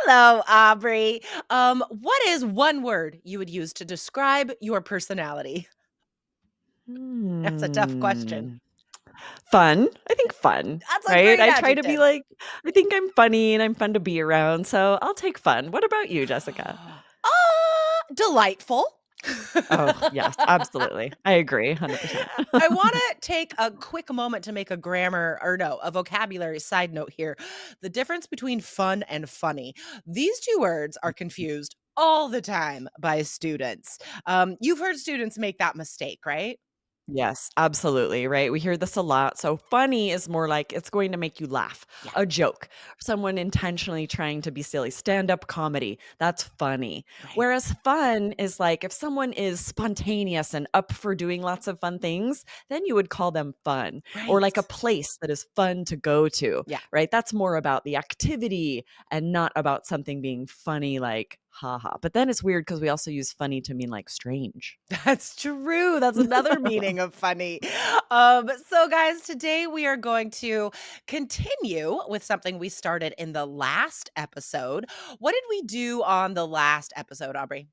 Hello, Aubrey. What is one word you would use to describe your personality? That's a tough question. Hmm. Fun. I think fun, That's a right? great I try to be adjective. like, I think I'm funny and I'm fun to be around, so I'll take fun. What about you, Jessica? Delightful. Oh, yes, absolutely. I agree 100%. I want to take a quick moment to make a vocabulary side note here. The difference between fun and funny. These two words are confused all the time by students. You've heard students make that mistake, right? Yes, absolutely, right? We hear this a lot. So funny is more like it's going to make you laugh. Yeah, A joke, someone intentionally trying to be silly, stand-up comedy, that's funny. right. Whereas fun is like if someone is spontaneous and up for doing lots of fun things, then you would call them fun. Or Right. like a place that is fun to go to, Yeah. right? That's more about the activity and not about something being funny like haha. But then it's weird because we also use funny to mean like strange. That's true. That's another meaning of funny. So, guys, today we are going to continue with something we started in the last episode. What did we do on the last episode, Aubrey?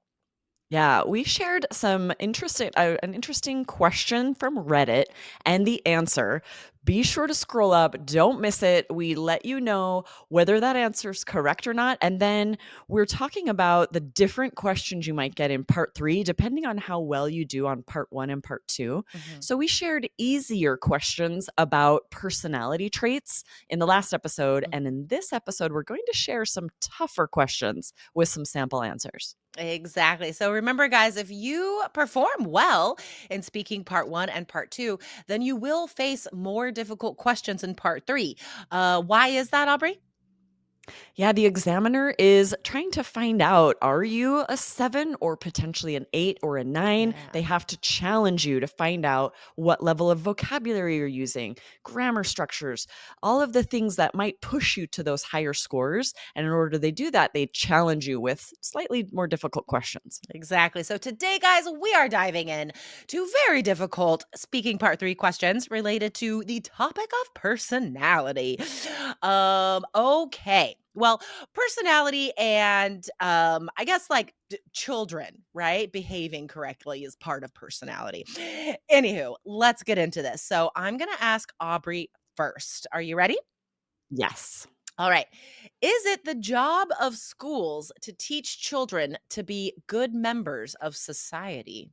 Yeah, we shared an interesting question from Reddit and the answer. Be sure to scroll up, don't miss it. We let you know whether that answer is correct or not. And then we're talking about the different questions you might get in part 3 depending on how well you do on part 1 and part 2. Mhm. So we shared easier questions about personality traits in the last episode, and in this episode we're going to share some tougher questions with some sample answers. Exactly. So remember, guys, if you perform well in speaking part 1 and part 2, then you will face more difficult questions in part 3. Why is that, Aubrey? Yeah, the examiner is trying to find out, are you a 7 or potentially an 8 or a 9? Yeah. They have to challenge you to find out what level of vocabulary you're using, grammar structures, all of the things that might push you to those higher scores. And in order they do that, they challenge you with slightly more difficult questions. Exactly. So today, guys, we are diving in to very difficult speaking part 3 questions related to the topic of personality. Okay. Well, personality and I guess like children, right? Behaving correctly is part of personality. Anywho, let's get into this. So I'm going to ask Aubrey first. Are you ready? Yes. All right. Is it the job of schools to teach children to be good members of society?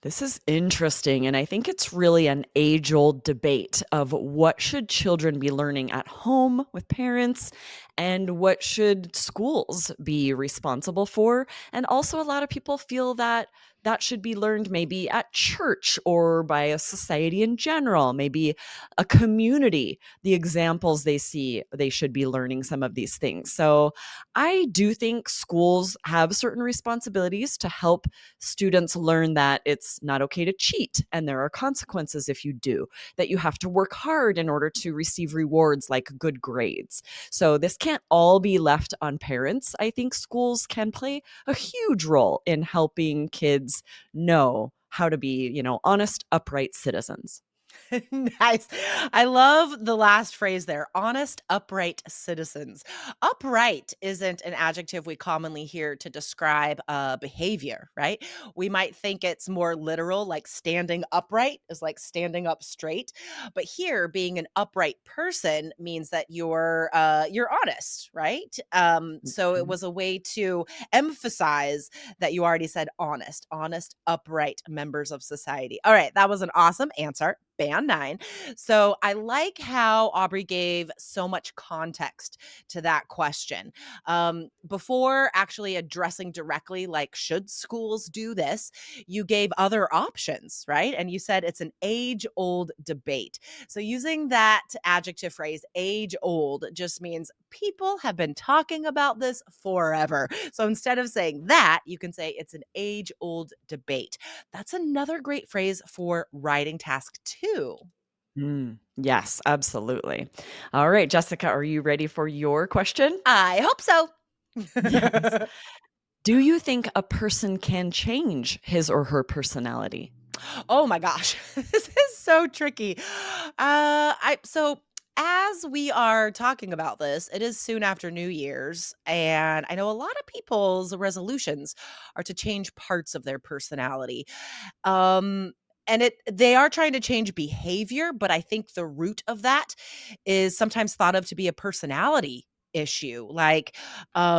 This is interesting, and I think it's really an age-old debate of what should children be learning at home with parents and what should schools be responsible for. And also a lot of people feel that that should be learned maybe at church or by a society in general, maybe a community. The examples they see, they should be learning some of these things. So I do think schools have certain responsibilities to help students learn that it's not okay to cheat and there are consequences if you do, that you have to work hard in order to receive rewards like good grades. So this can't all be left on parents. I think schools can play a huge role in helping kids know how to be, honest, upright citizens. Nice. I love the last phrase there, honest, upright citizens. Upright isn't an adjective we commonly hear to describe behavior, right? We might think it's more literal, like standing upright is like standing up straight. But here, being an upright person means that you're honest, right? So it Mhm. was a way to emphasize that you already said honest, upright members of society. All right, that was an awesome answer. Band 9. So I like how Aubrey gave so much context to that question. Before actually addressing directly, like, should schools do this, you gave other options, right? And you said it's an age old debate. So using that adjective phrase, age old, just means people have been talking about this forever. So instead of saying that, you can say it's an age old debate. That's another great phrase for writing task 2. Yes, absolutely. All right, Jessica, are you ready for your question? I hope so. Yes. Do you think a person can change his or her personality? Oh my gosh. This is so tricky. I so as we are talking about this, it is soon after New Year's, and I know a lot of people's resolutions are to change parts of their personality. Um, and they are trying to change behavior, but I think the root of that is sometimes thought of to be a personality issue. Like,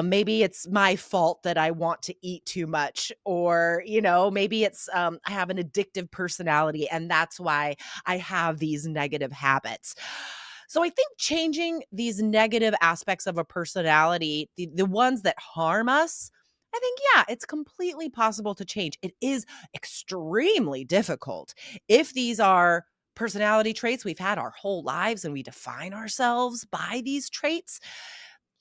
maybe it's my fault that I want to eat too much, or, maybe it's I have an addictive personality, and that's why I have these negative habits. So I think changing these negative aspects of a personality, the ones that harm us, I think, yeah, it's completely possible to change. It is extremely difficult. If these are personality traits we've had our whole lives and we define ourselves by these traits,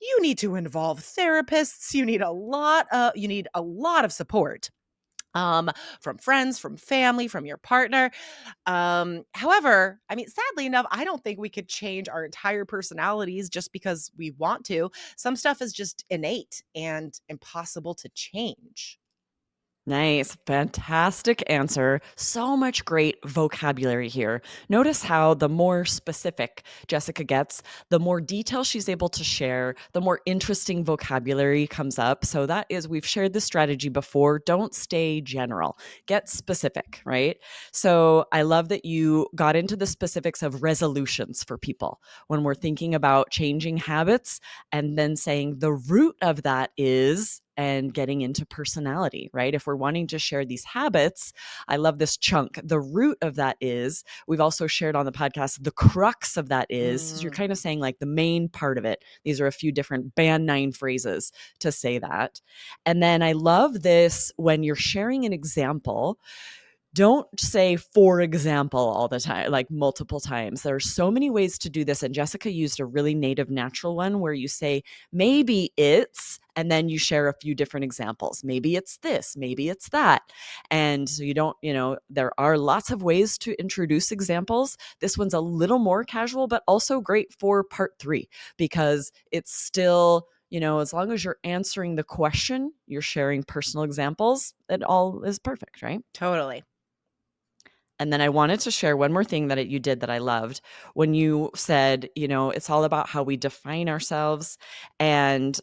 you need to involve therapists. You need a lot of support, um, from friends, from family, from your partner. However, I mean, sadly enough, I don't think we could change our entire personalities just because we want to. Some stuff is just innate and impossible to change. Nice. Fantastic answer. So much great vocabulary here. Notice how the more specific Jessica gets, the more detail she's able to share, the more interesting vocabulary comes up. So that is, we've shared this strategy before. Don't stay general, get specific, right? So I love that you got into the specifics of resolutions for people when we're thinking about changing habits, and then saying the root of that is, and getting into personality, right? If we're wanting to share these habits, I love this chunk. The root of that is, we've also shared on the podcast, the crux of that is, so you're Mm. kind of saying like the main part of it. These are a few different band 9 phrases to say that. And then I love this when you're sharing an example. Don't say, for example, all the time, like multiple times. There are so many ways to do this. And Jessica used a really native, natural one where you say, maybe it's, and then you share a few different examples. Maybe it's this, maybe it's that. And so you don't, there are lots of ways to introduce examples. This one's a little more casual, but also great for part 3 because it's still, as long as you're answering the question, you're sharing personal examples, it all is perfect, right? Totally. And then I wanted to share one more thing that you did that I loved when you said, it's all about how we define ourselves. And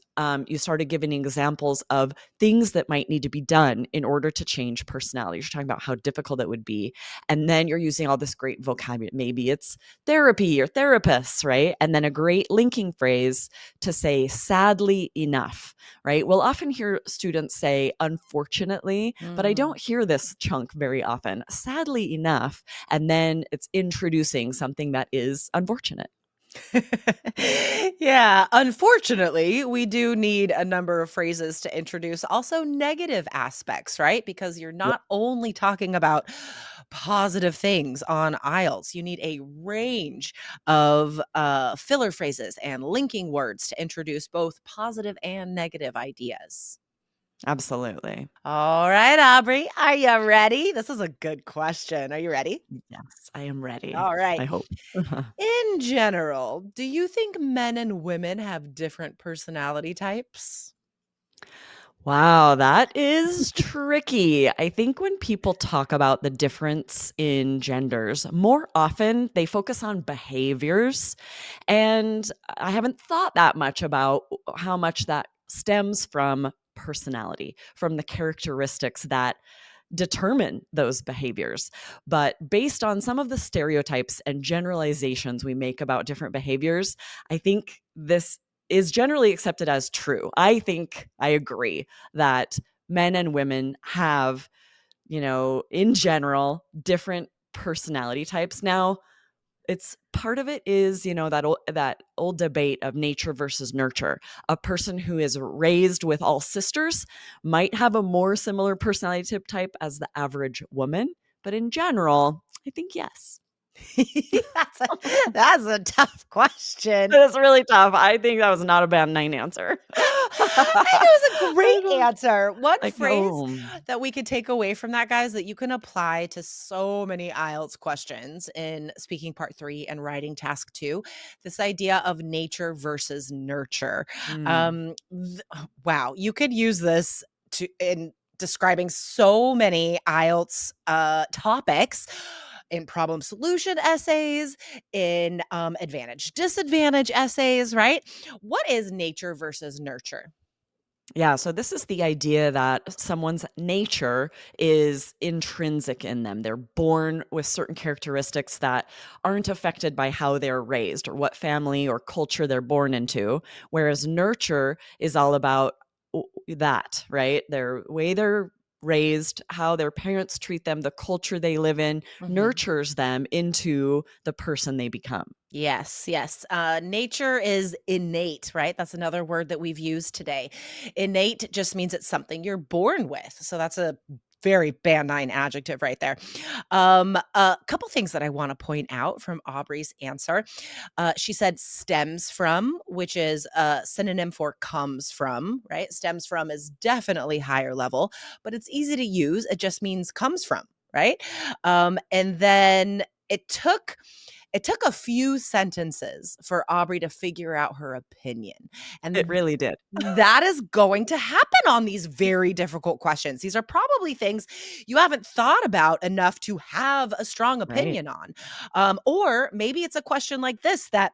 you started giving examples of things that might need to be done in order to change personality. You're talking about how difficult it would be. And then you're using all this great vocabulary. Maybe it's therapy or therapists, right? And then a great linking phrase to say, sadly enough, right? We'll often hear students say, unfortunately, but I Mm. don't hear this chunk very often. Sadly enough. And then it's introducing something that is unfortunate. Yeah, unfortunately, we do need a number of phrases to introduce also negative aspects, right? Because you're Yep. not only talking about positive things on IELTS, you need a range of filler phrases and linking words to introduce both positive and negative ideas. Absolutely. All right, Aubrey, are you ready? This is a good question. Are you ready? Yes, I am ready. All right. I hope. In general, do you think men and women have different personality types? Wow, that is tricky. I think when people talk about the difference in genders, more often they focus on behaviors. And I haven't thought that much about how much that stems from personality, from the characteristics that determine those behaviors. But based on some of the stereotypes and generalizations we make about different behaviors, I think this is generally accepted as true. I think I agree that men and women have, in general, different personality types. Now, it's part of it is, that old debate of nature versus nurture. A person who is raised with all sisters might have a more similar personality type as the average woman, but in general, I think yes. That's a that's a tough question. It's really tough. I think that was not a bad 9 answer. I think it was a great answer. One I phrase know. that we could take away from that, guys, that you can apply to so many IELTS questions in speaking part 3 and writing task 2, this idea of nature versus nurture. Mm. Wow, you could use this in describing so many IELTS topics. in problem solution essays, in advantage disadvantage essays, right? What is nature versus nurture? Yeah, so this is the idea that someone's nature is intrinsic in them. They're born with certain characteristics that aren't affected by how they're raised or what family or culture they're born into, whereas nurture is all about that, right? Their way they're raised, how their parents treat them, the culture they live in Mhm. nurtures them into the person they become. Yes, yes. Nature is innate, right? That's another word that we've used today. Innate just means it's something you're born with. So that's a very band nine adjective right there. A couple things that I want to point out from Aubrey's answer. She said stems from, which is a synonym for comes from, right? Stems from is definitely higher level, but it's easy to use. It just means comes from, right? And then it took a few sentences for Aubrey to figure out her opinion, It and really did. that is going to happen on these very difficult questions. These are probably things you haven't thought about enough to have a strong Right. opinion on. Or maybe it's a question like this that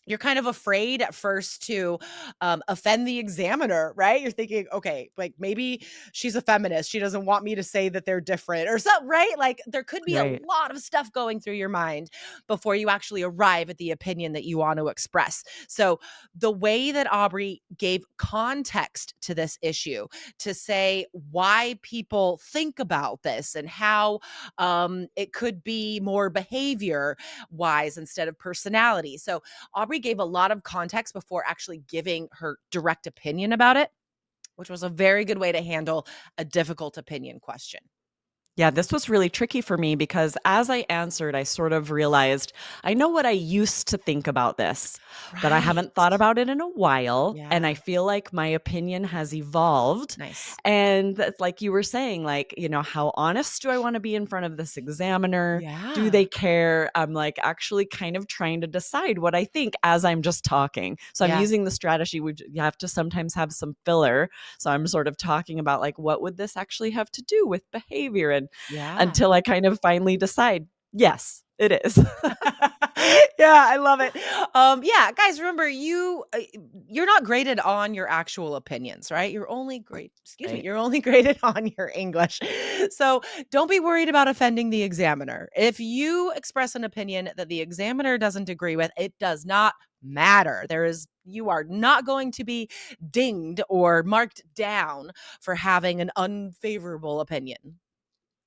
you're kind of afraid at first to offend the examiner, right? You're thinking, okay, like maybe she's a feminist. She doesn't want me to say that they're different or something, right? Like there could be a Right. lot of stuff going through your mind before you actually arrive at the opinion that you want to express. So, the way that Aubrey gave context to this issue to say why people think about this and how it could be more behavior wise instead of personality. So, Aubrey gave a lot of context before actually giving her direct opinion about it, which was a very good way to handle a difficult opinion question. Yeah, this was really tricky for me because as I answered, I sort of realized I know what I used to think about this, but I Right. haven't thought about it in a while. And I Yeah. feel like my opinion has evolved. Nice. And that's like you were saying, like, how honest do I want to be in front of this examiner? Do Yeah. they care? I'm like actually kind of trying to decide what I think as I'm just talking. So I'm Yeah. using the strategy. You have to sometimes have some filler. So I'm sort of talking about like, what would this actually have to do with behavior? And Yeah. until I kind of finally decide, yes, it is. Yeah, I love it. Yeah, guys, remember you're not graded on your actual opinions, right? You're only Right. you're only graded on your English. So don't be worried about offending the examiner. If you express an opinion that the examiner doesn't agree with, it does not matter. You are not going to be dinged or marked down for having an unfavorable opinion.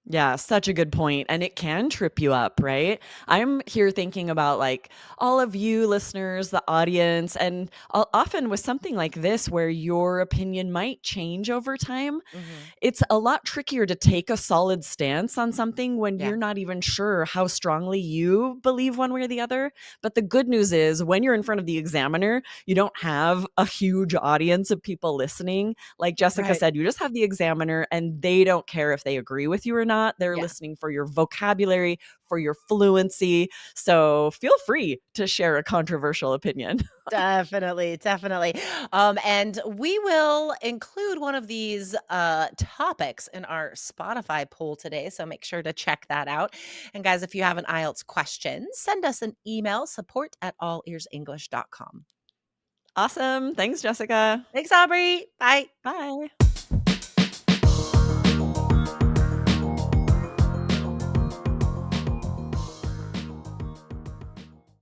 Yeah, such a good point, and it can trip you up, right? I'm here thinking about, like, all of you listeners, the audience, and often with something like this where your opinion might change over time, Mhm. it's a lot trickier to take a solid stance on something when Yeah. you're not even sure how strongly you believe one way or the other. But the good news is when you're in front of the examiner, you don't have a huge audience of people listening. Like Jessica Right. said, you just have the examiner and they don't care if they agree with you or not. They're Yeah. listening for your vocabulary, for your fluency. So feel free to share a controversial opinion. Definitely, definitely. And we will include one of these topics in our Spotify poll today. So make sure to check that out. And guys, if you have an IELTS question, send us an email support@allearsenglish.com. Awesome. Thanks, Jessica. Thanks, Aubrey. Bye. Bye.